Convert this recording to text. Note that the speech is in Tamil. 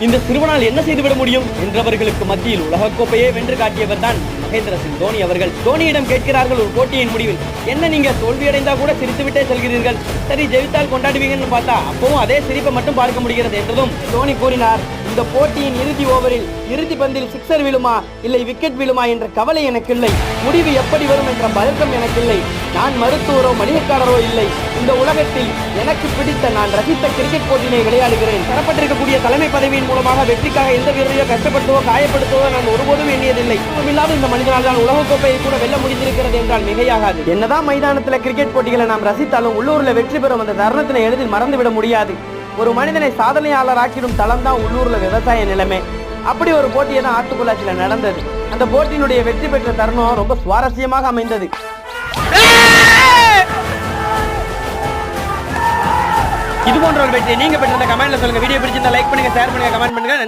இந்த சிறுவனால் என்ன செய்துவிட முடியும் என்றவர்களுக்கு மத்தியில் உலகக்கோப்பையை வென்று காட்டியவர் தான் மகேந்திர சிங் தோனி அவர்கள். தோனியிடம் கேட்கிறார்கள் ஒரு போட்டியின் முடிவில், என்ன நீங்க தோல்வியடைந்தா கூட சிரித்துவிட்டே செல்கிறீர்கள், சரி ஜெயித்தால் கொண்டாடுவீங்கன்னு பார்த்தா அப்பவும் அதே சிரிப்பை மட்டும் பார்க்க முடிகிறது என்றதும் தோனி கூறினார், இந்த போட்டியின் இறுதி ஓவரில் இறுதி பந்தில் சிக்ஸர் விழுமா இல்லை விக்கெட் விழுமா என்ற கவலை எனக்கு இல்லை, முடிவு எப்படி வரும் என்ற பதக்கம் எனக்கு இல்லை, நான் மருத்துவரோ மளிகைக்காரரோ இல்லை, இந்த உலகத்தில் எனக்கு பிடித்த நான் ரசித்த கிரிக்கெட் போட்டியினை விளையாடுகிறேன். தரப்பட்டிருக்கக்கூடிய தலைமை பதவியின் மூலமாக வெற்றிக்காக எந்த வீரரையோ கஷ்டப்படுத்தவோ காயப்படுத்தவோ நான் ஒருபோதும் எண்ணியதில்லை. இல்லாத இந்த மனிதனால் தான் உலகக்கோப்பையை கூட வெல்ல முடிந்திருக்கிறது என்றால் மிகையாகாது. என்னதான் மைதானத்தில் கிரிக்கெட் போட்டிகளை நாம் ரசித்தாலும் உள்ளூர்ல வெற்றி பெறும் அந்த தருணத்தினை எளிதில் மறந்துவிட முடியாது. ஒரு மனிதனை சாதனையாளர் ஆக்கிடும் தளம் தான் உள்ளூர்ல விவசாய நிலைமை. அப்படி ஒரு போட்டியை தான் ஆத்துக்குள்ளாச்சில நடந்தது. அந்த போட்டியினுடைய வெற்றி பெற்ற தருணம் ரொம்ப சுவாரஸ்யமாக அமைந்தது. இது போன்ற ஒரு வெற்றியை நீங்க பெற்ற கமெண்ட்ல சொல்லுங்க. வீடியோ பிடிச்சிருந்தா லைக் பண்ணுங்க, ஷேர் பண்ணுங்க, கமெண்ட் பண்ணுங்க.